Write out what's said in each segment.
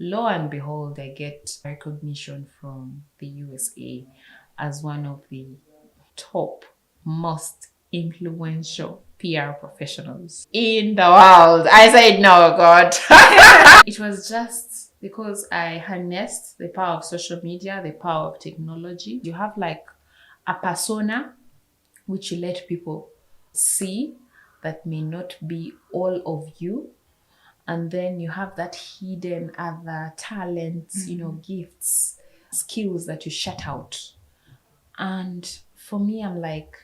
Lo and behold, I get recognition from the USA as one of the top most influential PR professionals in the world. I said, no, God. It was just because I harnessed the power of social media, the power of technology. You have like a persona which you let people see that may not be all of you. And then you have that hidden other talents, gifts, skills that you shut out. And for me, I'm like,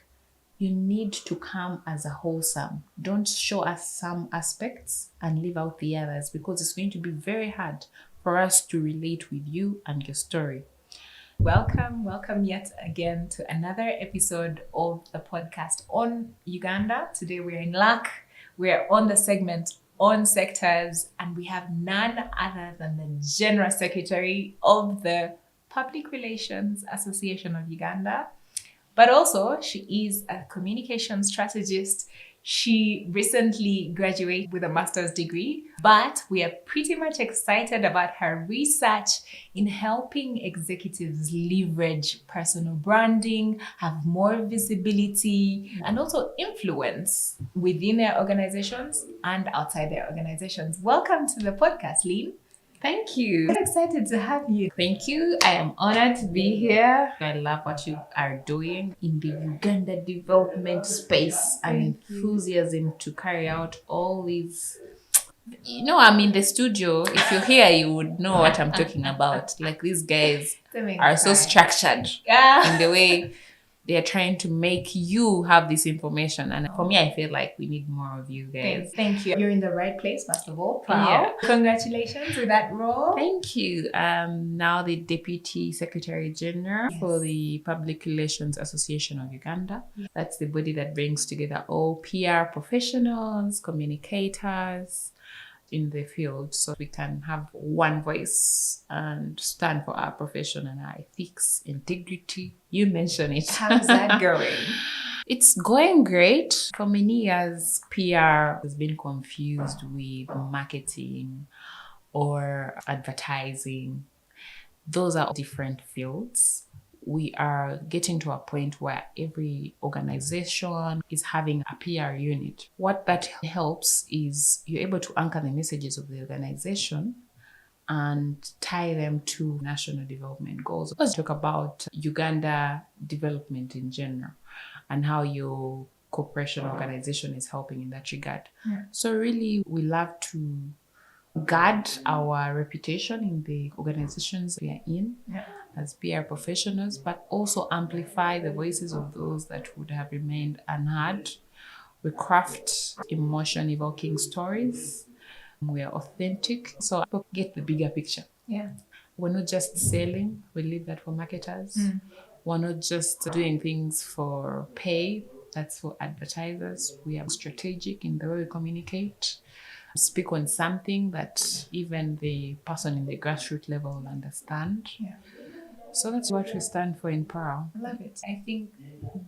you need to come as a wholesome. Don't show us some aspects and leave out the others, because it's going to be very hard for us to relate with you and your story. Welcome yet again to another episode of the podcast on Uganda. Today we're in luck. We're on the segment on sectors, and we have none other than the General Secretary of the Public Relations Association of Uganda. But also, she is a communication strategist. She recently graduated with a master's degree, but we are pretty much excited about her research in helping executives leverage personal branding, have more visibility, and also influence within their organizations and outside their organizations. Welcome to the podcast, Lynn. Thank you. I'm excited to have you. Thank you. I am honored to be here. I love what you are doing in the Uganda development space and enthusiasm to carry out all these. I'm in the studio. If you're here, you would know what I'm talking about. Like, these guys are so structured in the way they are trying to make you have this information. And for me, I feel like we need more of you guys. Thank you. You're in the right place, first of all. Proud. Yeah. Congratulations with that role. Thank you. Now the Deputy Secretary General for the Public Relations Association of Uganda. That's the body that brings together all PR professionals, communicators in the field, so we can have one voice and stand for our profession and our ethics, integrity. You mentioned it. How's that going? It's going great. For many years, PR has been confused with marketing or advertising. Those are different fields. We are getting to a point where every organization is having a PR unit. What that helps is you're able to anchor the messages of the organization and tie them to national development goals. Let's talk about Uganda development in general and how your corporation organization is helping in that regard. Yeah. So really, we love to guard our reputation in the organizations we are in as PR professionals, but also amplify the voices of those that would have remained unheard. We craft emotion-evoking stories. We are authentic, so people get the bigger picture. Yeah, we're not just selling. We leave that for marketers. We're not just doing things for pay. That's for advertisers. We are strategic in the way we communicate. Speak on something that even the person in the grassroots level will understand. Yeah. So that's what we stand for in PARA. I love it. I think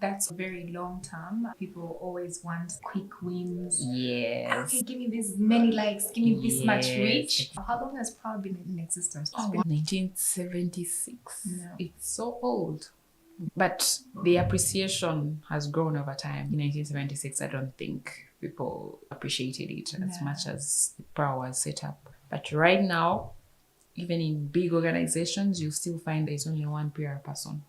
that's very long term. People always want quick wins. Yes. Okay, give me this many likes, give me this much reach. How long has PARA been in existence? 1976. No. It's so old. But the appreciation has grown over time. In 1976, I don't think people appreciated it as much as the PARA was set up. But right now, even in big organizations, you still find there's only one PR person,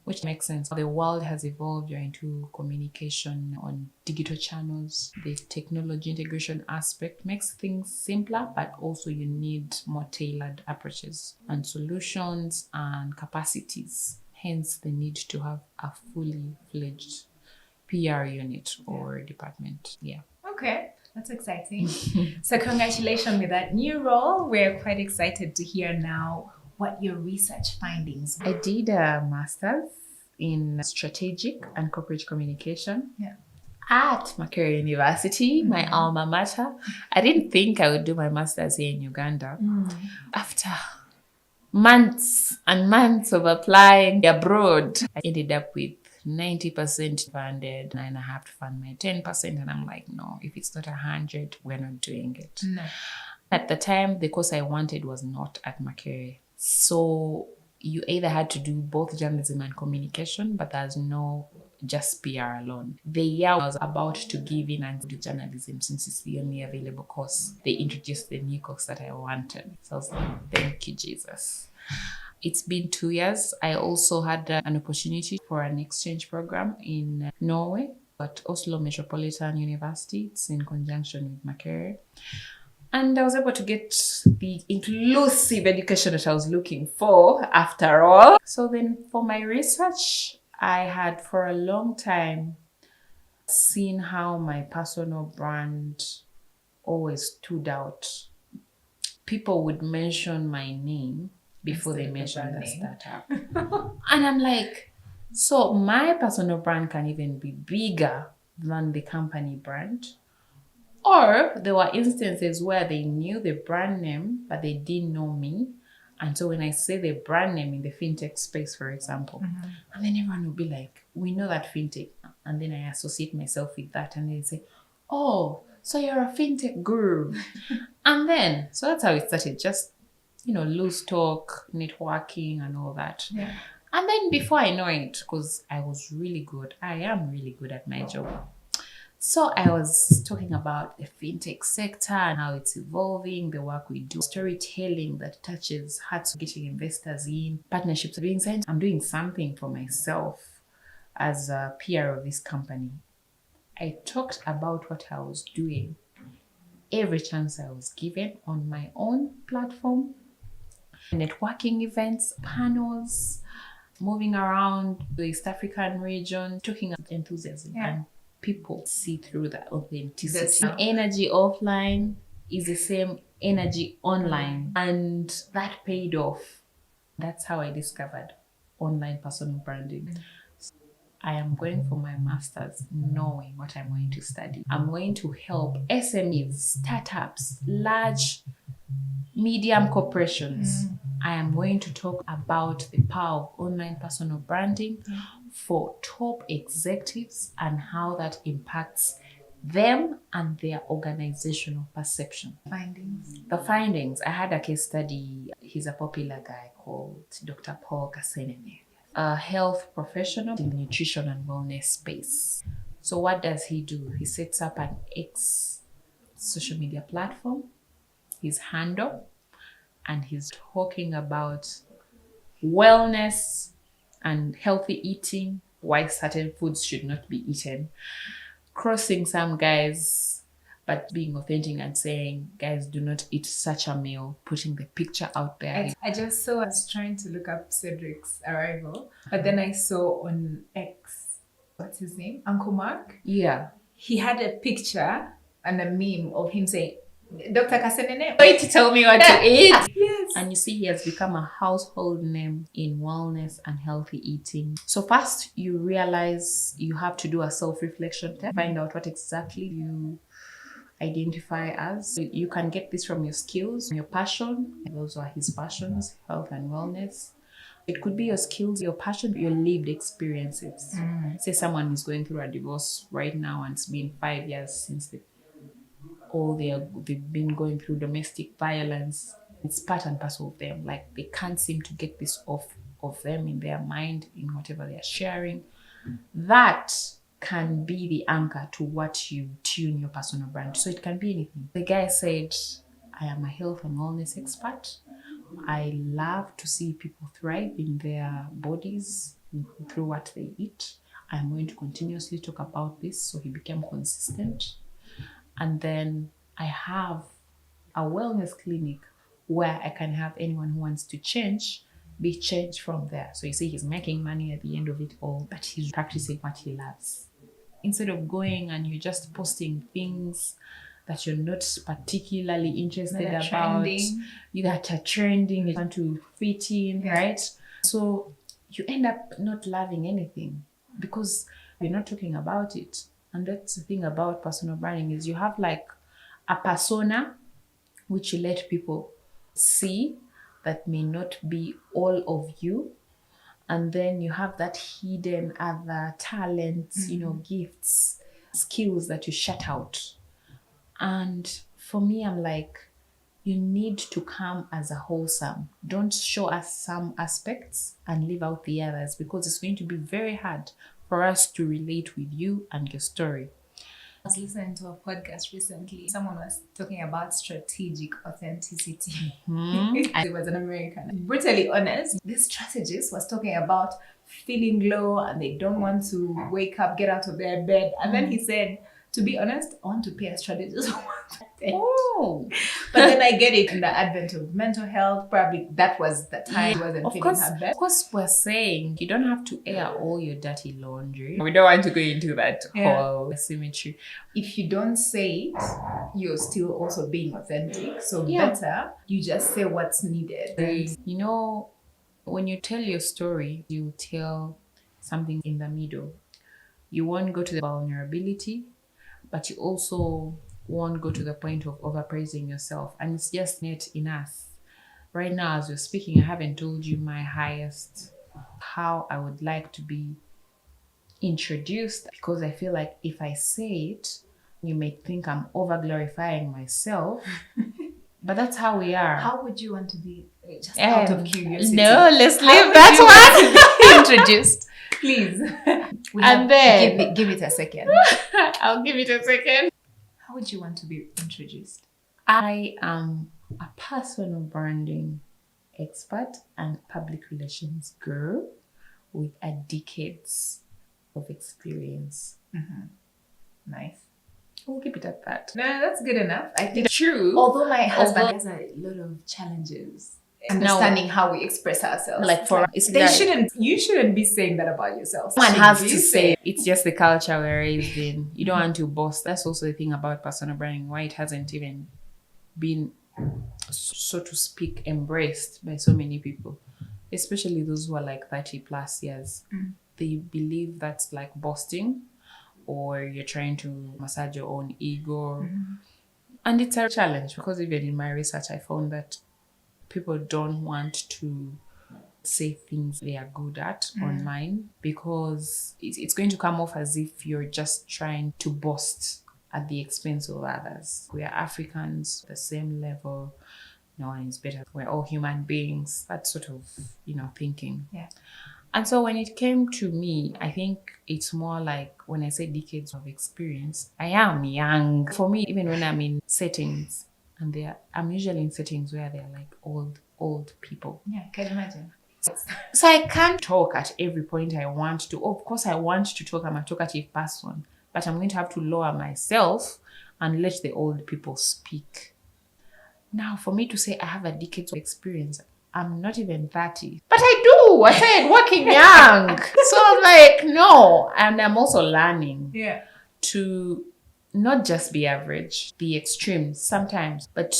which makes sense. The world has evolved. You're into communication on digital channels. The technology integration aspect makes things simpler, but also you need more tailored approaches and solutions and capacities. Hence, the need to have a fully fledged PR unit or department. Yeah. Okay. That's exciting. So congratulations with that new role. We're quite excited to hear now what your research findings. I did a master's in strategic and corporate communication at Makerere University, my alma mater. I didn't think I would do my master's here in Uganda. After months and months of applying abroad, I ended up with 90% funded, and I have to fund my 10%. And I'm like, no, if it's not 100, we're not doing it. No. At the time, the course I wanted was not at Makerere. So you either had to do both journalism and communication, but there's no just PR alone. The year I was about to give in and do journalism, since it's the only available course, they introduced the new course that I wanted. So I was like, thank you, Jesus. It's been 2 years. I also had an opportunity for an exchange program in Norway at Oslo Metropolitan University. It's in conjunction with Makerere. And I was able to get the inclusive education that I was looking for after all. So then for my research, I had for a long time seen how my personal brand always stood out. People would mention my name before they mention the startup. And I'm like, so my personal brand can even be bigger than the company brand. Or there were instances where they knew the brand name, but they didn't know me. And so when I say the brand name in the fintech space, for example, and then everyone will be like, we know that fintech. And then I associate myself with that. And they say, oh, so you're a fintech guru. And then, so that's how it started. Just, loose talk, networking and all that. Yeah. And then before I know it, because I was really good, I am really good at my job. So I was talking about the fintech sector and how it's evolving, the work we do, storytelling that touches hearts, getting investors in, partnerships, doing something. I'm doing something for myself as a PR of this company. I talked about what I was doing every chance I was given on my own platform, networking events, panels, moving around the East African region, talking about enthusiasm. Yeah. And people see through the authenticity. The energy offline is the same energy online. And that paid off. That's how I discovered online personal branding. I am going for my master's knowing what I'm going to study. I'm going to help SMEs, startups, large, medium corporations. I am going to talk about the power of online personal branding for top executives and how that impacts them and their organizational perception. The findings. I had a case study. He's a popular guy called Dr. Paul Kasenene, a health professional in the nutrition and wellness space. So what does he do? He sets up an X social media platform, his handle, and he's talking about wellness and healthy eating, why certain foods should not be eaten, crossing some guys, but being authentic and saying, guys, do not eat such a meal, putting the picture out there. I was trying to look up Cedric's arrival, but then I saw on X, what's his name? Uncle Mark? Yeah. He had a picture and a meme of him saying, Dr. Kasenene, wait to tell me what to eat. Yes. And you see, he has become a household name in wellness and healthy eating. So first, you realize you have to do a self-reflection test, find out what exactly you identify as. You can get this from your skills, your passion. Those are his passions, health and wellness. It could be your skills, your passion, your lived experiences. Say someone is going through a divorce right now and it's been 5 years since they've been going through domestic violence. It's part and parcel of them. Like, they can't seem to get this off of them in their mind, in whatever they are sharing. That can be the anchor to what you tune your personal brand. So it can be anything. The guy said, I am a health and wellness expert. I love to see people thrive in their bodies through what they eat. I'm going to continuously talk about this. So he became consistent. And then I have a wellness clinic where I can have anyone who wants to change be changed from there. So you see, he's making money at the end of it all, but he's practicing what he loves. Instead of going and you're just posting things that you're not particularly interested about, that are trending, you want to fit in, right? So you end up not loving anything because you're not talking about it. And that's the thing about personal branding is you have like a persona which you let people see that may not be all of you. And then you have that hidden other talents, gifts, skills that you shut out. And for me, I'm like, you need to come as a wholesome. Don't show us some aspects and leave out the others, because it's going to be very hard for us to relate with you and your story. I was listening to a podcast recently. Someone was talking about strategic authenticity. It was an American. Brutally honest, this strategist was talking about feeling low and they don't want to wake up, get out of their bed. And then he said, to be honest, I want to pay a strategist. Oh, But then I get it in the advent of mental health. Probably that was the time he wasn't feeling her best. Of course, we're saying you don't have to air all your dirty laundry. We don't want to go into that whole symmetry. If you don't say it, you're still also being authentic. So better you just say what's needed. You know, when you tell your story, you tell something in the middle. You won't go to the vulnerability, but you also won't go to the point of overpraising yourself. And it's just net in us. Right now, as we're speaking, I haven't told you my highest, how I would like to be introduced, because I feel like if I say it, you may think I'm over glorifying myself. But that's how we are. How would you want to be, just out of curiosity? No, let's leave that one. Introduced. Please. And then give it a second. I'll give it a second. How would you want to be introduced? I am a personal branding expert and public relations girl with a decades of experience. Nice. We'll keep it at that. No, that's good enough. I think True. Although my husband has a lot of challenges understanding how we express ourselves. Like for you shouldn't be saying that about yourself. Someone has to say it's just the culture we're raised in. You don't want to boast. That's also the thing about personal branding, why it hasn't even been, so to speak, embraced by so many people, especially those who are like 30 plus years. They believe that's like boasting, or you're trying to massage your own ego. And it's a challenge, because even in my research, I found that people don't want to say things they are good at online, because it's going to come off as if you're just trying to boast at the expense of others. We are Africans, the same level. No one is better. We're all human beings. That sort of, thinking. Yeah. And so when it came to me, I think it's more like, when I say decades of experience, I am young. For me, even when I'm in settings, and I'm usually in settings where they're like old people. Yeah, can you imagine? So I can't talk at every point I want to. Of course, I want to talk. I'm a talkative person, but I'm going to have to lower myself and let the old people speak. Now, for me to say I have a decade of experience, I'm not even 30. But I do. I said working young. So I'm like, no. And I'm also learning to not just be average, be extreme sometimes, but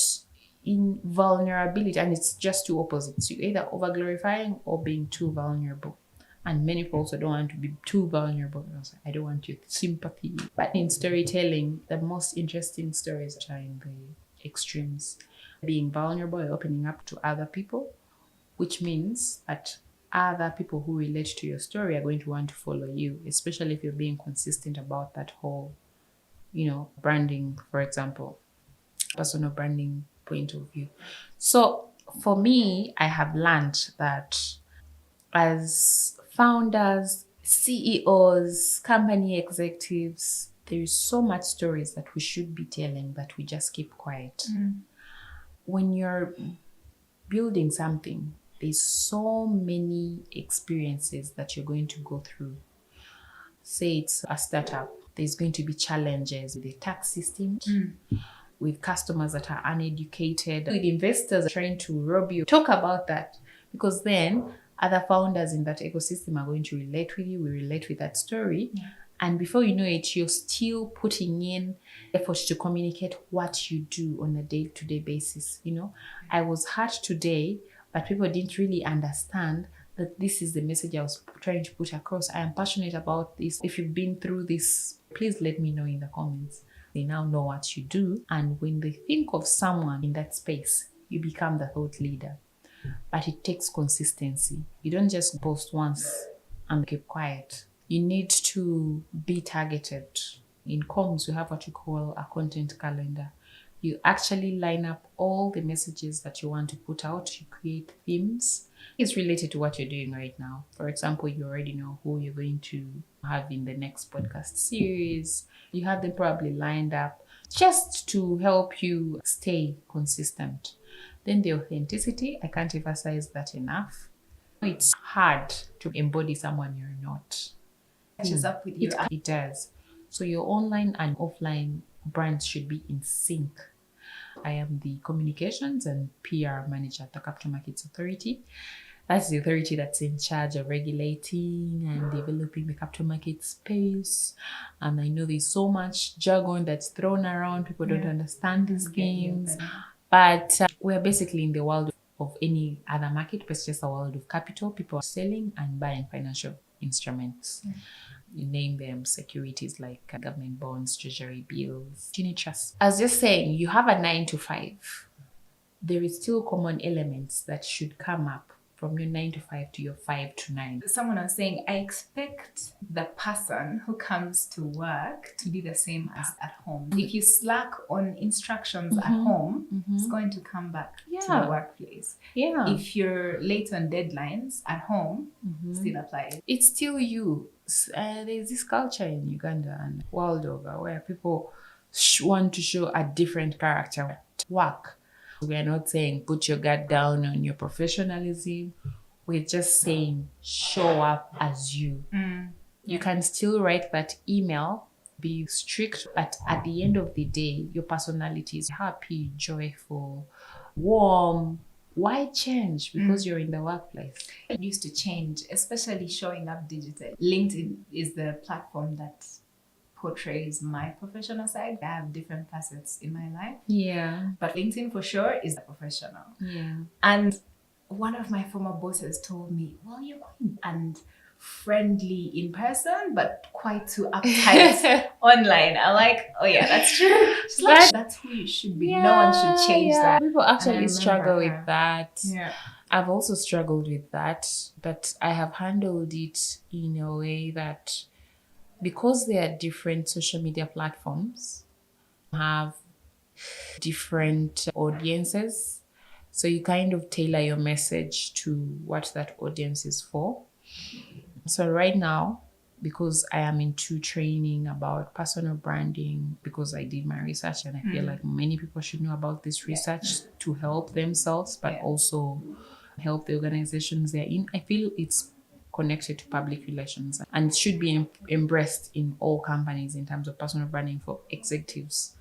in vulnerability. And it's just two opposites. You either over glorifying or being too vulnerable. And many people also don't want to be too vulnerable. I don't want your sympathy. But in storytelling, the most interesting stories are in the extremes. Being vulnerable and opening up to other people, which means that other people who relate to your story are going to want to follow you, especially if you're being consistent about that whole, branding, for example, personal branding point of view. So for me, I have learned that as founders, CEOs, company executives, there is so much stories that we should be telling that we just keep quiet. When you're building something, there's so many experiences that you're going to go through. Say it's a startup, there's going to be challenges with the tax system, with customers that are uneducated, with investors trying to rob you. Talk about that, because then other founders in that ecosystem are going to relate with you. We relate with that story. And before you know it, you're still putting in effort to communicate what you do on a day-to-day basis. I was hurt today, but people didn't really understand that this is the message I was trying to put across. I am passionate about this. If you've been through this, please let me know in the comments. They now know what you do. And when they think of someone in that space, you become the thought leader. But it takes consistency. You don't just post once and keep quiet. You need to be targeted. In comms, we have what you call a content calendar. You actually line up all the messages that you want to put out. You create themes. It's related to what you're doing right now. For example, you already know who you're going to have in the next podcast series. You have them probably lined up just to help you stay consistent. Then the authenticity, I can't emphasize that enough. It's hard to embody someone you're not. Catches up with you. It does. So your online and offline brands should be in sync. I am the communications and PR manager at the Capital Markets Authority. That's the authority that's in charge of regulating and developing the capital market space. And I know there's so much jargon that's thrown around. People don't understand these things. But we're basically in the world of any other market, but it's just a world of capital. People are selling and buying financial instruments. You name them, securities like government bonds, treasury bills, unit trusts. I was just saying, you have a 9 to 5. There is still common elements that should come up from your 9 to 5 to your 5 to 9. Someone was saying, I expect the person who comes to work to be the same as at home. If you slack on instructions at home, it's going to come back to the workplace. If you're late on deadlines at home, still applies. It's still you. There's this culture in Uganda and world over where people want to show a different character at work. We are not saying put your guard down on your professionalism. We're just saying show up as you. You can still write that email, be strict, but at the end of the day, your personality is happy, joyful, warm. Why change? Because you're in the workplace. It used to change, especially showing up digitally. LinkedIn is the platform that portrays my professional side. I have different facets in my life. But LinkedIn for sure is professional. And one of my former bosses told me, well, you're quite and friendly in person, but quite too uptight online. I'm like, oh yeah, that's true. She's like, that's who you should be. No one should change that. People actually struggle with that. I've also struggled with that, but I have handled it in a way that because there are different social media platforms, have different audiences. So you kind of tailor your message to what that audience is for. So right now, because I am into training about personal branding, because I did my research and I feel like many people should know about this research to help themselves, but also help the organizations they're in. I feel it's connected to public relations and it should be embraced in all companies in terms of personal branding for executives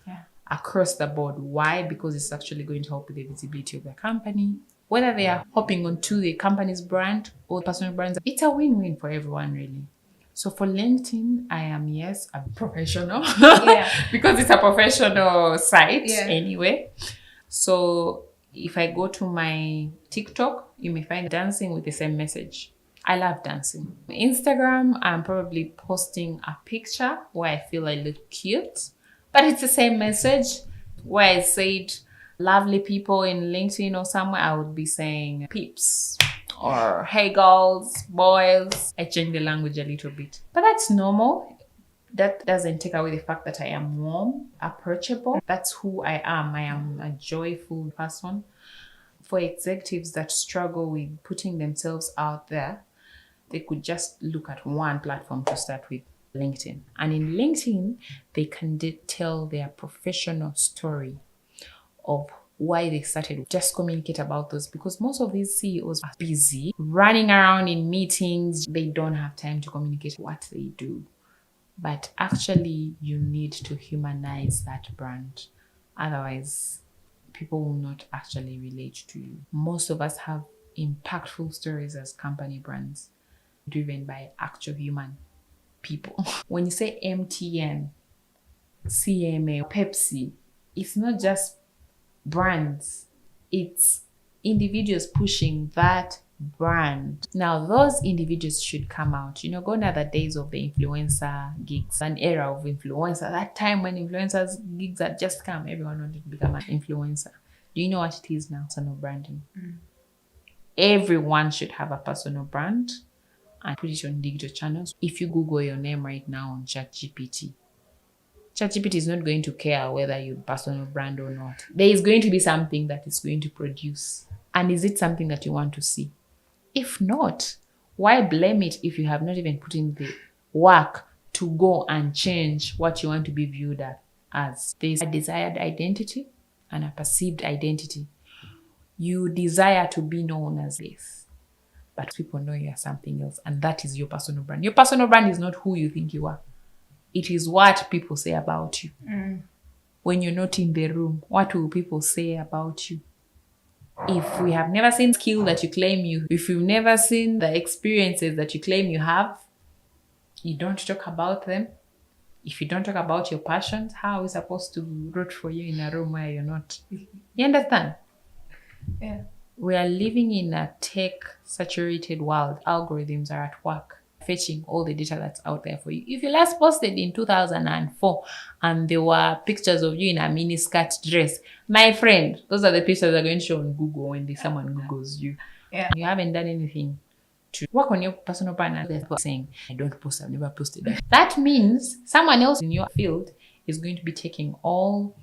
across the board. Why? Because it's actually going to help with the visibility of the company. Whether they are hopping onto the company's brand or personal brands, it's a win-win for everyone, really. So for LinkedIn, I am, yes, a professional because it's a professional site anyway. So if I go to my TikTok, you may find dancing with the same message. I love dancing. Instagram, I'm probably posting a picture where I feel I look cute, but it's the same message. Where I said lovely people in LinkedIn or somewhere, I would be saying peeps or hey girls, boys. I change the language a little bit, but that's normal. That doesn't take away the fact that I am warm, approachable. That's who I am. I am a joyful person. For executives that struggle with putting themselves out there, they could just look at one platform to start with, LinkedIn. And in LinkedIn, they can tell their professional story of why they started. Just communicate about those, because most of these CEOs are busy running around in meetings. They don't have time to communicate what they do. But actually, you need to humanize that brand. Otherwise, people will not actually relate to you. Most of us have impactful stories as company brands driven by actual human people. When you say MTN, CMA, Pepsi, it's not just brands, it's individuals pushing that brand. Now, those individuals should come out. Gone are the days of the influencer gigs, an era of influencer. That time when influencers gigs had just come, everyone wanted to become an influencer. Do you know what it is now? Personal branding. Everyone should have a personal brand and put it on digital channels. If you Google your name right now on ChatGPT, ChatGPT is not going to care whether you personal brand or not. There is going to be something that is going to produce. And is it something that you want to see? If not, why blame it if you have not even put in the work to go and change what you want to be viewed as? There's a desired identity and a perceived identity. You desire to be known as this, but people know you are something else, and that is your personal brand. Your personal brand is not who you think you are. It is what people say about you. When you're not in the room, what will people say about you? If we have never seen skill that you claim if you've never seen the experiences that you claim you have, you don't talk about them. If you don't talk about your passions, how are we supposed to root for you in a room where you're not? You understand? Yeah. We are living in a tech-saturated world. Algorithms are at work, fetching all the data that's out there for you. If you last posted in 2004 and there were pictures of you in a mini skirt dress, my friend, those are the pictures that are going to show on Google when someone Googles you. Yeah. You haven't done anything to work on your personal brand. They're saying, I don't post, I've never posted that. That means someone else in your field is going to be taking all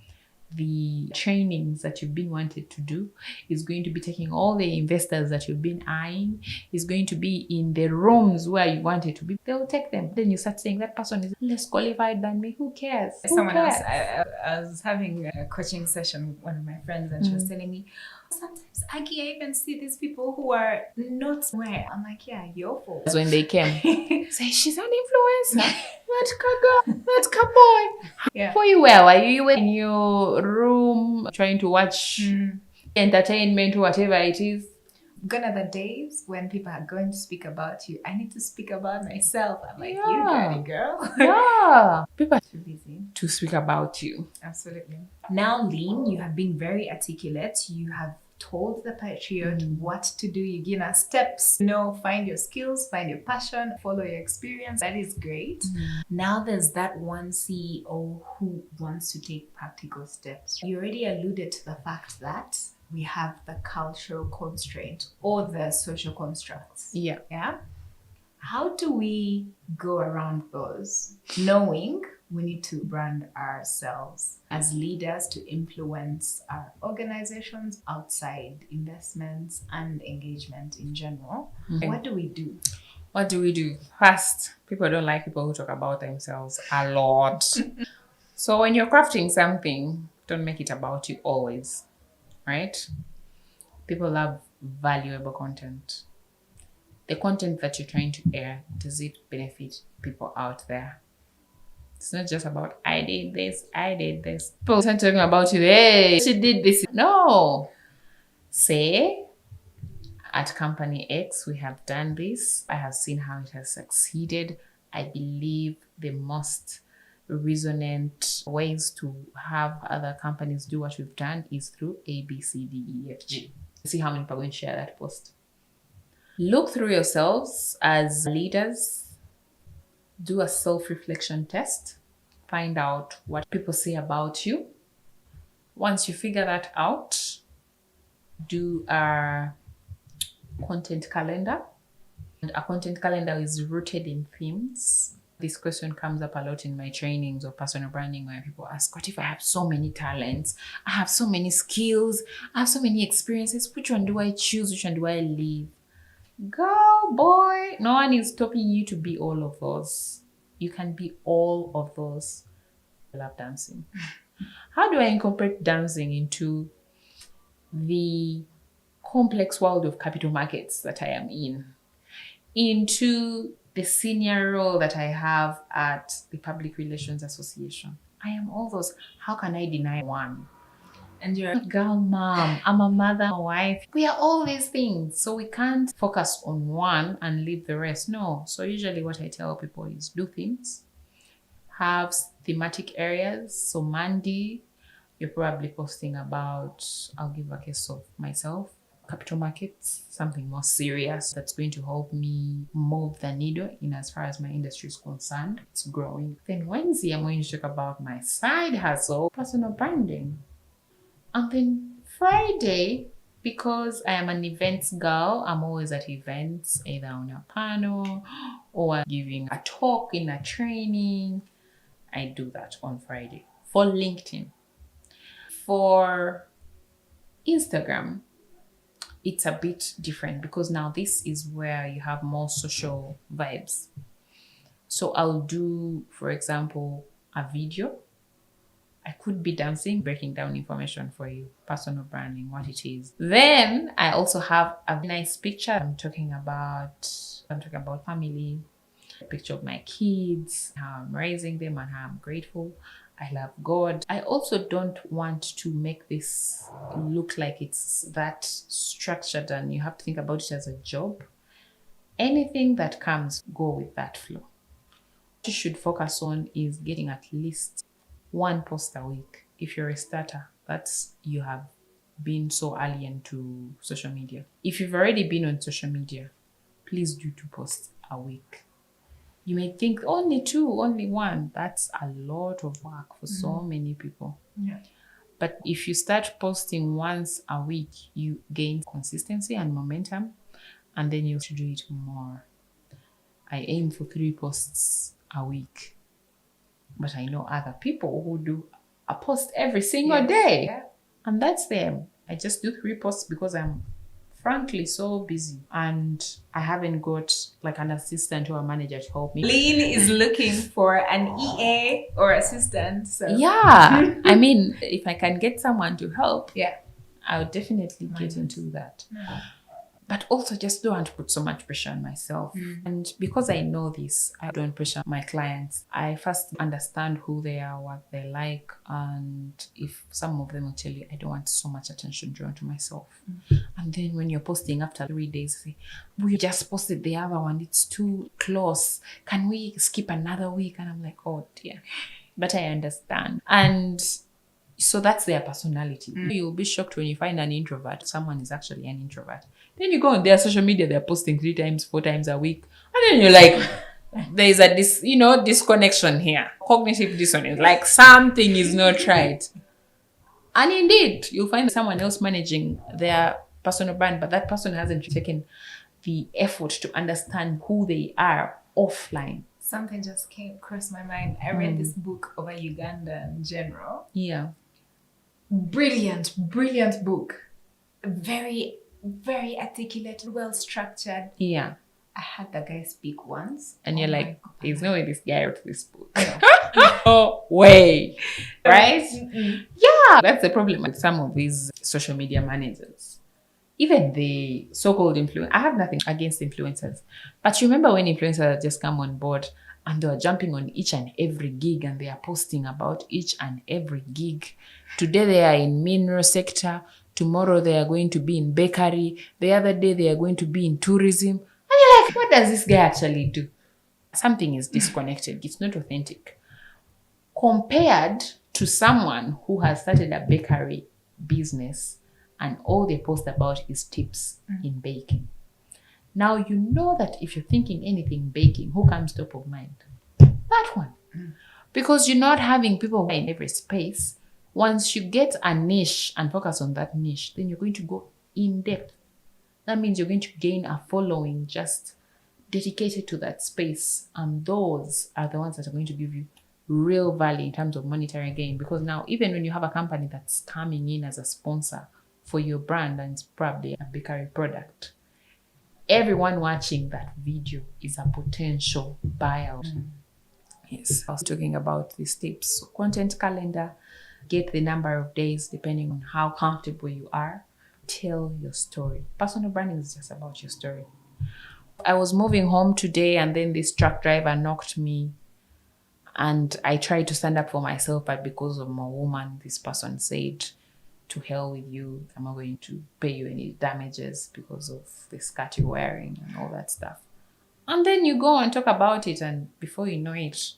the trainings that you've been wanted to do, is going to be taking all the investors that you've been eyeing, is going to be in the rooms where you wanted to be. They'll take them. Then you start saying that person is less qualified than me. Who cares? Someone else, I was having a coaching session with one of my friends, and she was telling me, sometimes Aggie, I even see these people who are not where. I'm like, yeah, your fault. That's when they came. Say, she's an influencer. Let's go. Let's go, boy. Yeah. For you, where were you? In your room trying to watch entertainment, whatever it is. Gone are the days when people are going to speak about you. I need to speak about myself. I'm like, Yeah. you got it, girl. Yeah. People are Too busy to speak about you. Absolutely. Now, Lean, you have been very articulate. You have told the Patriot what to do. You give us steps. Find your skills, find your passion, follow your experience. That is great. Now there's that one CEO who wants to take practical steps. You already alluded to the fact that we have the cultural constraint or the social constructs. Yeah. Yeah. How do we go around those, knowing we need to brand ourselves as leaders to influence our organizations, outside investments, and engagement in general? What do we do? What do we do? First, people don't like people who talk about themselves a lot. So when you're crafting something, don't make it about you always, right? People love valuable content. The content that you're trying to air, does it benefit people out there? It's not just about, I did this. People start talking about you, hey, she did this. No. Say, at company X, we have done this. I have seen how it has succeeded. I believe the most resonant ways to have other companies do what we've done is through A, B, C, D, E, F, G. See how many people are going to share that post. Look through yourselves as leaders. Do a self-reflection test. Find out what people say about you. Once you figure that out, do a content calendar. And a content calendar is rooted in themes. This question comes up a lot in my trainings of personal branding, where people ask, what if I have so many talents? I have so many skills. I have so many experiences. Which one do I choose? Which one do I leave? Girl, boy, no one is stopping you to be all of those. You can be all of those. I love dancing. How do I incorporate dancing into the complex world of capital markets that I am in? Into the senior role that I have at the Public Relations Association. I am all those. How can I deny one? And you're a girl mom, I'm a mother, a wife. We are all these things. So we can't focus on one and leave the rest. No. So usually what I tell people is do things. Have thematic areas. So Monday, you're probably posting about, I'll give a case of myself, capital markets, something more serious that's going to help me move the needle in as far as my industry is concerned. It's growing. Then Wednesday, I'm going to talk about my side hustle, personal branding. And then Friday, because I am an events girl, I'm always at events, either on a panel or giving a talk in a training. I do that on Friday. For LinkedIn. For Instagram, it's a bit different because now this is where you have more social vibes. So I'll do, for example, a video. I could be dancing, breaking down information for you, personal branding, what it is. Then I also have a nice picture. I'm talking about family, a picture of my kids, how I'm raising them and how I'm grateful. I love God. I also don't want to make this look like it's that structured and you have to think about it as a job. Anything that comes, go with that flow. What you should focus on is getting at least one post a week. If you're a starter, that's you have been so alien to social media. If you've already been on social media, please do 2 posts a week. You may think only 2, only 1. That's a lot of work for so many people. Yeah. But if you start posting once a week, you gain consistency and momentum, and then you should do it more. I aim for 3 posts a week. But I know other people who do a post every single day. Yeah. And that's them. I just do 3 posts because I'm frankly so busy and I haven't got like an assistant or a manager to help me. Lean is looking for an EA or assistant. So Yeah. I mean, if I can get someone to help, yeah, I would definitely get into that. But also just don't want to put so much pressure on myself. And because I know this, I don't pressure my clients. I first understand who they are, what they like. And if some of them will tell you, I don't want so much attention drawn to myself. And then when you're posting after 3 days, say, we just posted the other one. It's too close. Can we skip another week? And I'm like, oh dear. But I understand. And so that's their personality. You'll be shocked when you find an introvert. Someone is actually an introvert. Then you go on their social media, they're posting 3 times, 4 times a week. And then you're like, there's a disconnection here. Cognitive dissonance. Like something is not right. And indeed, you'll find someone else managing their personal brand, but that person hasn't taken the effort to understand who they are offline. Something just came across my mind. I read this book about Uganda in general. Yeah. Brilliant book. Very, very articulate, well structured. Yeah. I had the guy speak once. And you're like, there's no way this guy wrote this book. No. No way. Right? Yeah. That's the problem with some of these social media managers. Even the so-called influencers. I have nothing against influencers. But you remember when influencers just come on board and they are jumping on each and every gig and they are posting about each and every gig. Today they are in mineral sector. Tomorrow they are going to be in bakery. The other day they are going to be in tourism. And you're like, what does this guy actually do? Something is disconnected. It's not authentic. Compared to someone who has started a bakery business and all they post about is tips in baking. Now you know that if you're thinking anything baking, who comes top of mind? That one. Because you're not having people in every space. Once you get a niche and focus on that niche, then you're going to go in depth. That means you're going to gain a following just dedicated to that space. And those are the ones that are going to give you real value in terms of monetary gain. Because now, even when you have a company that's coming in as a sponsor for your brand and it's probably a bakery product, everyone watching that video is a potential buyout. Yes, I was talking about these tips. So content calendar, get the number of days depending on how comfortable you are. Tell your story. Personal branding is just about your story. I was moving home today and then this truck driver knocked me and I tried to stand up for myself, but because of my woman, this person said, to hell with you. I'm not going to pay you any damages because of the skirt you're wearing and all that stuff. And then you go and talk about it and before you know it,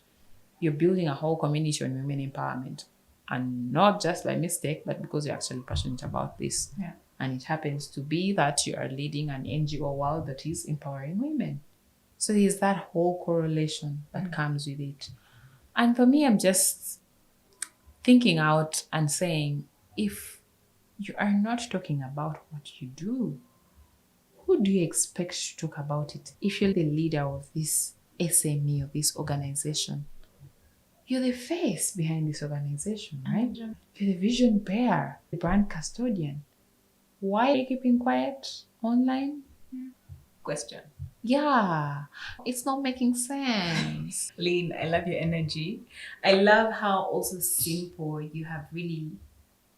you're building a whole community on women empowerment. And not just by mistake, but because you're actually passionate about this. Yeah. And it happens to be that you are leading an NGO world that is empowering women. So there's that whole correlation that comes with it. And for me, I'm just thinking out and saying, if you are not talking about what you do, who do you expect to talk about it? If you're the leader of this SME, of this organization, You're the face behind this organization, right? You're the vision bearer, the brand custodian. Why are you keeping quiet online? Question. Yeah, it's not making sense. Lynn, I love your energy. I love how also simple you have really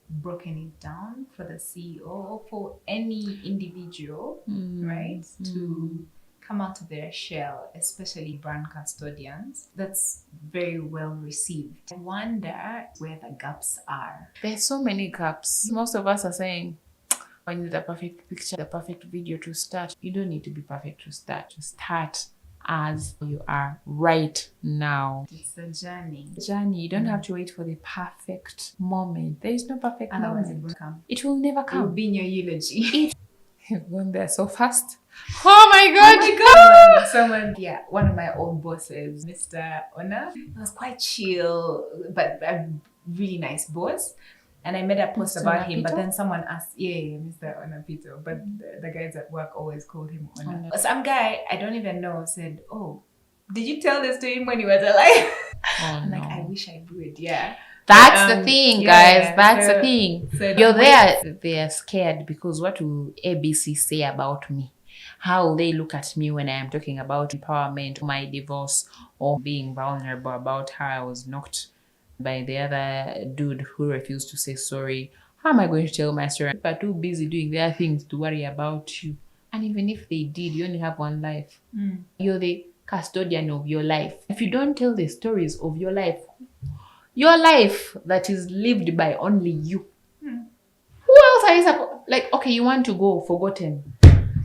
broken it down for the CEO or for any individual, right? To come out of their shell, especially brand custodians. That's very well received. I wonder where the gaps are. There's so many gaps. Most of us are saying, I need the perfect picture, the perfect video to start. You don't need to be perfect to start. To start as you are right now. It's a journey. You don't have to wait for the perfect moment. There is no perfect Otherwise, it moment. won't come. It will never It will come. be in your eulogy. You've gone there so fast. Oh my god! Oh my god! Someone, yeah, one of my old bosses, Mr. Ona, he was quite chill, but a really nice boss. And I made a post Mr. about him, but Napito? then someone asked, yeah, Mr. Onapito, but the guys at work always called him Ona. Ona. Some guy, I don't even know, said, oh, did you tell this to him when he was alive? Oh I'm no. like, I wish I would, yeah. That's But, the thing, yeah, guys. That's so- the thing. so You're the there. They're scared because what will ABC say about me? How will they look at me when I am talking about empowerment, my divorce, or being vulnerable about how I was knocked by the other dude who refused to say sorry? How am I going to tell my story? People are too busy doing their things to worry about you. And even if they did, you only have one life. You're the custodian of your life. If you don't tell the stories of your life that is lived by only you, who else are you supposed, like, okay, you want to go forgotten,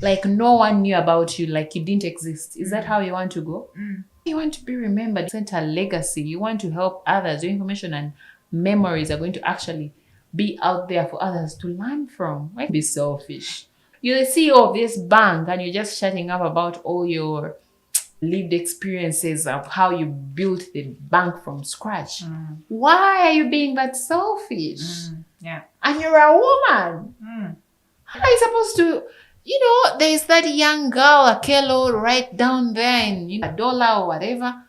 like no one knew about you, like you didn't exist. Is that how you want to go? You want to be remembered, sent a legacy. You want to help others. Your information and memories are going to actually be out there for others to learn from. Why be selfish? You're the CEO of this bank and you're just shutting up about all your lived experiences of how you built the bank from scratch. Why are you being that selfish? Yeah. And you're a woman. How are you supposed to, there's that young girl, Akello, right down there in a dollar or whatever.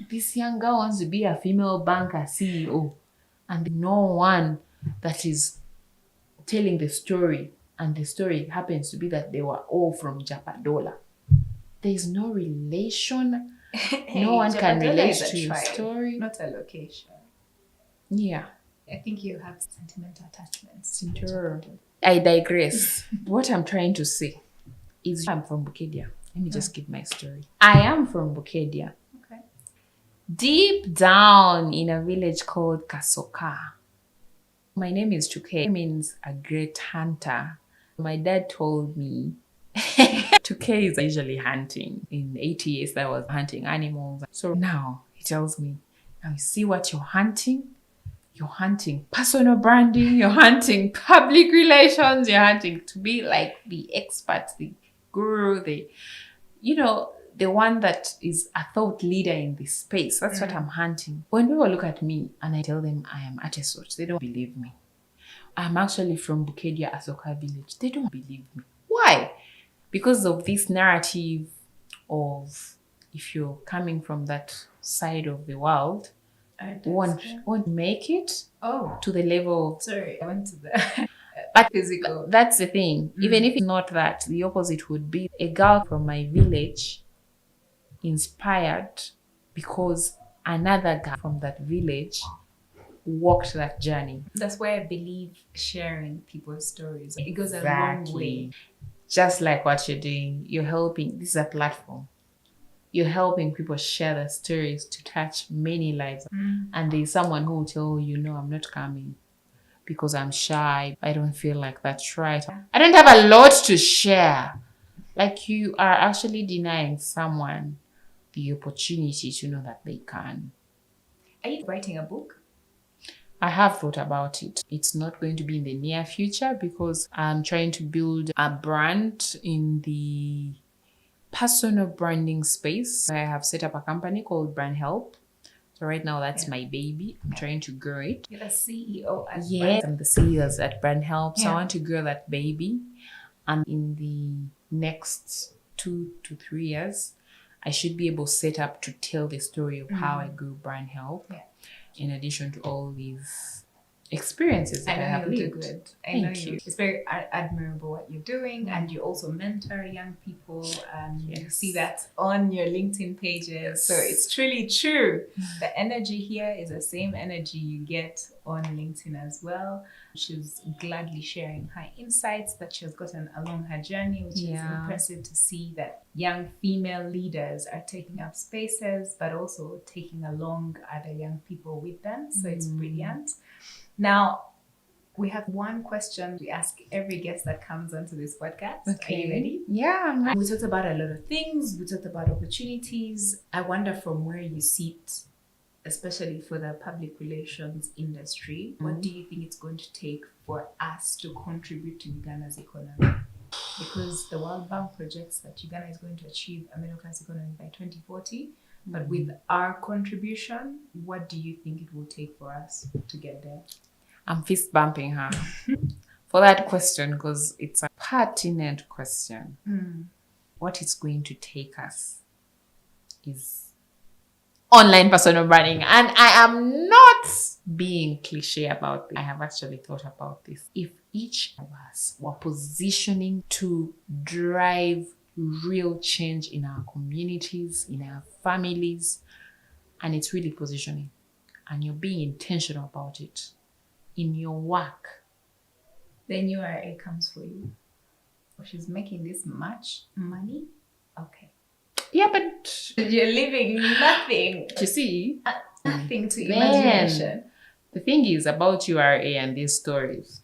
This young girl wants to be a female banker CEO. And no one that is telling the story. And the story happens to be that they were all from Japadola. There's no relation. No one can Japadola relate is a to your tribe, story. not a location. Yeah. I think you have sentimental attachments. Sure. I digress. What I'm trying to say is I'm from Bukedia. Let me just give my story. I am from Bukedia. Okay. Deep down in a village called Kasoka. My name is Chuke. It means a great hunter. My dad told me Chuke is usually hunting. In 80 years, I was hunting animals. So now he tells me, now you see what you're hunting? You're hunting personal branding, you're hunting public relations, you're hunting to be like the expert, the guru, the one that is a thought leader in this space. That's what I'm hunting. When people look at me and I tell them I am Atesot, they don't believe me. I'm actually from Bukedia Asoka village. They don't believe me. Why? Because of this narrative of if you're coming from that side of the world, won't make it to the level. Sorry, I went to the But physical. That's the thing. Even if it's not that, the opposite would be a girl from my village inspired because another girl from that village walked that journey. That's why I believe sharing people's stories. It goes a long way. Just like what you're doing, you're helping. This is a platform. You're helping people share their stories to touch many lives. And there's someone who will tell you, no, I'm not coming because I'm shy. I don't feel like that's right. I don't have a lot to share. Like you are actually denying someone the opportunity to know that they can. Are you writing a book? I have thought about it. It's not going to be in the near future because I'm trying to build a brand in the personal branding space. I have set up a company called Brand Help. So right now that's my baby. I'm trying to grow it. You're the CEO at Yes, I'm the CEO at Brand Help. So I Yeah. want to grow that baby. And in the next 2 to 3 years, I should be able to set up to tell the story of how I grew brand health. Yeah. In addition to all these experiences that I have you'll do lived. good. Thank you. It's very admirable what you're doing, and you also mentor young people, and you see that on your LinkedIn pages. So it's truly true. The energy here is the same energy you get on LinkedIn as well. She's gladly sharing her insights that she has gotten along her journey, which is impressive to see that young female leaders are taking up spaces, but also taking along other young people with them. So it's brilliant. Now, we have one question we ask every guest that comes onto this podcast. Okay. Are you ready? Yeah, I'm ready. We talked about a lot of things. We talked about opportunities. I wonder from where you sit, especially for the public relations industry, what do you think it's going to take for us to contribute to Uganda's economy? Because the World Bank projects that Uganda is going to achieve a middle-class economy by 2040. But with our contribution, what do you think it will take for us to get there? I'm fist bumping her for that question because it's a pertinent question. What it's going to take us is online personal branding. And I am not being cliche about this. I have actually thought about this. If each of us were positioning to drive real change in our communities, in our families, and it's really positioning, and you're being intentional about it in your work, then URA comes for you. She's making this much money. Okay. Yeah, but you're leaving nothing. You see, nothing to imagination. The thing is about URA and these stories.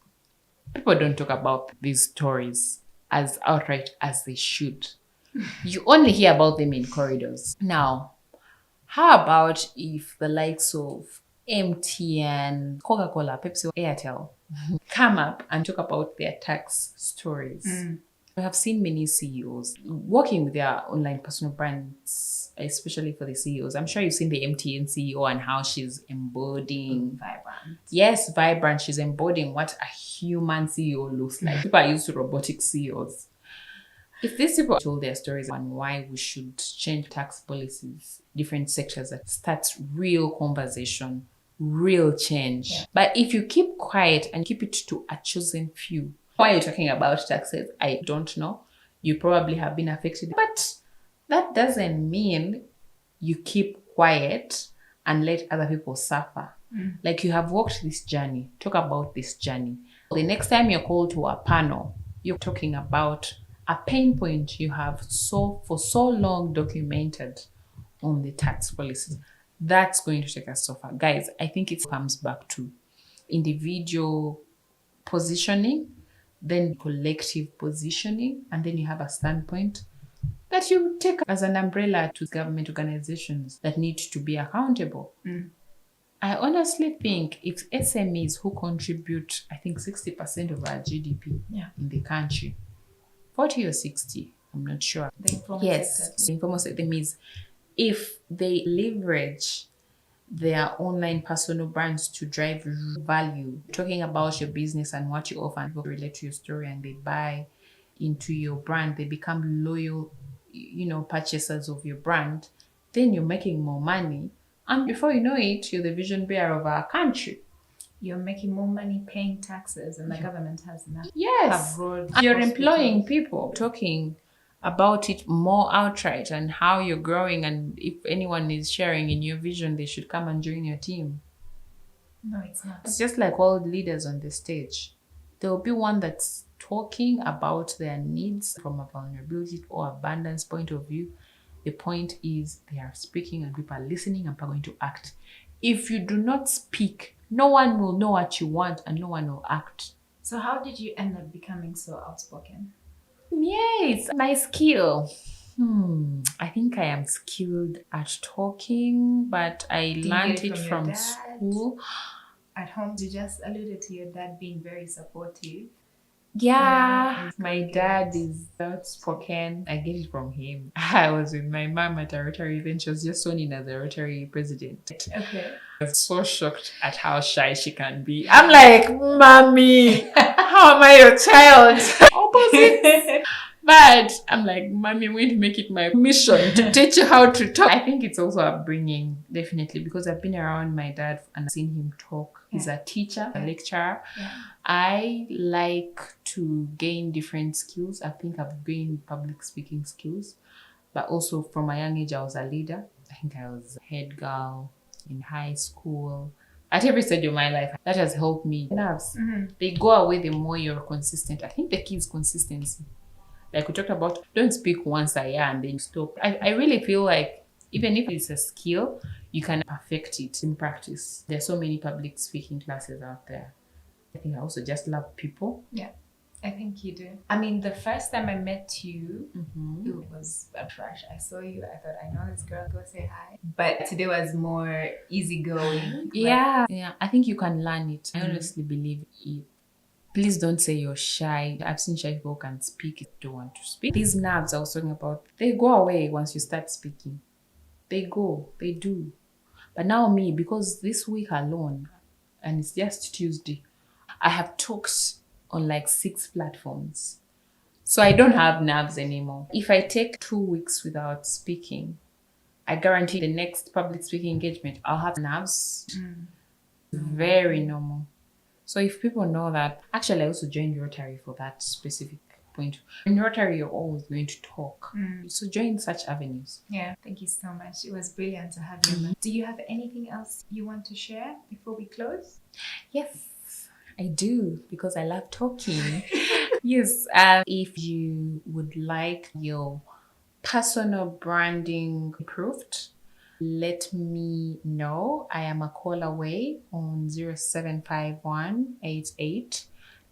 People don't talk about these stories as outright as they should. You only hear about them in corridors. Now, how about if the likes of MTN, Coca-Cola, Pepsi, Airtel come up and talk about their tax stories? I have seen many CEOs working with their online personal brands, especially for the CEOs. I'm sure you've seen the MTN CEO and how she's embodying vibrant. Yes, vibrant. She's embodying what a human CEO looks like. People are used to robotic CEOs. If these people told their stories on why we should change tax policies, different sectors, that starts real conversation, real change. Yeah. But if you keep quiet and keep it to a chosen few, why are you talking about taxes? I don't know. You probably have been affected. But that doesn't mean you keep quiet and let other people suffer. Like, you have walked this journey. Talk about this journey. The next time you're called to a panel, you're talking about a pain point you have for so long documented on the tax policies. That's going to take us so far. Guys, I think it comes back to individual positioning, then collective positioning, and then you have a standpoint that you take as an umbrella to government organizations that need to be accountable. I honestly think if SMEs who contribute, I think 60% of our GDP in the country, 40 or 60, I'm not sure. The informal sector. The informal sector means if they leverage their online personal brands to drive value, talking about your business and what you offer, and people relate to your story and they buy into your brand, they become loyal, purchasers of your brand, then you're making more money. And before you know it, you're the vision bearer of our country. You're making more money paying taxes, and the government has enough. Yes. You're employing people, talking about it more outright and how you're growing, and if anyone is sharing in your vision, they should come and join your team. No, it's not. It's just like all leaders on the stage. There will be one that's talking about their needs from a vulnerability or abundance point of view. The point is they are speaking and people are listening and people are going to act. If you do not speak, no one will know what you want and no one will act. So how did you end up becoming so outspoken? Yes, my skill. I think I am skilled at talking, but I learned it from school. At home, you just alluded to your dad being very supportive. Yeah, my dad is outspoken. I get it from him. I was with my mom at a Rotary event. She was just sworn in as a Rotary president. Okay. I was so shocked at how shy she can be. I'm like, Mommy, how am I your child? Opposite. But I'm like, Mommy, I'm going to make it my mission to teach you how to talk. I think it's also upbringing, definitely, because I've been around my dad and seen him talk. He's a teacher, a lecturer. I like to gain different skills. I think I've gained public speaking skills, but also from a young age, I was a leader. I think I was head girl in high school. At every stage of my life, that has helped me. Nerves, they go away the more you're consistent. I think the key is consistency. Like we talked about, don't speak once a year and then stop. I really feel like even if it's a skill, you can perfect it in practice. There's so many public speaking classes out there. I think I also just love people. Yeah, I think you do. I mean, the first time I met you, it was a crush. I saw you, I thought, I know this girl, go say hi. But today was more easygoing. Yeah. I think you can learn it. I honestly believe it. Please don't say you're shy. I've seen shy people who can speak if they don't want to speak. These nerves I was talking about, they go away once you start speaking. They go, they do. But now me, because this week alone, and it's just Tuesday, I have talked on like 6 platforms. So I don't have nerves anymore. If I take 2 weeks without speaking, I guarantee the next public speaking engagement, I'll have nerves. Very normal. So if people know that, actually I also joined Rotary for that specific point. In Rotary, you're always going to talk. So join such avenues. Yeah, thank you so much. It was brilliant to have you. Do you have anything else you want to share before we close? Yes, I do, because I love talking. Yes, if you would like your personal branding improved, let me know. I am a call away on 0751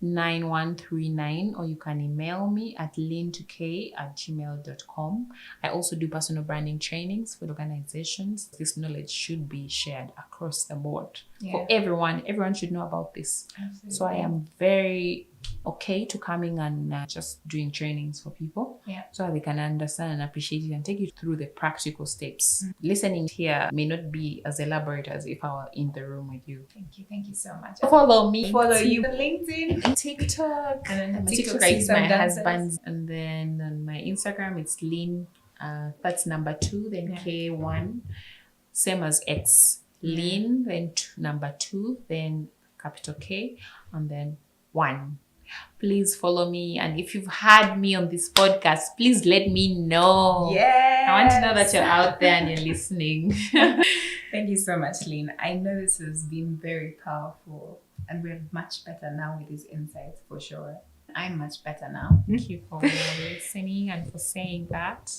9139, or you can email me at lynn2k@gmail.com. I also do personal branding trainings for organizations. This knowledge should be shared across the board for everyone. Everyone should know about this. Absolutely. So I am very okay to coming and just doing trainings for people so they can understand and appreciate it and take you through the practical steps. Listening here may not be as elaborate as if I were in the room with you. Thank you so much. Follow me. Follow you on LinkedIn, TikTok. and then My TikTok is my dancers. husband's, and then on my Instagram it's Lynn. That's number 2, then K1, same as X. Lynn, then number 2, then capital K, and then 1. Please follow me, and if you've had me on this podcast, please let me know. Yes, I want to know that you're out there and you're listening. Thank you so much, Lynn. I know this has been very powerful, and we're much better now with these insights for sure. I'm much better now. Thank you for listening and for saying that.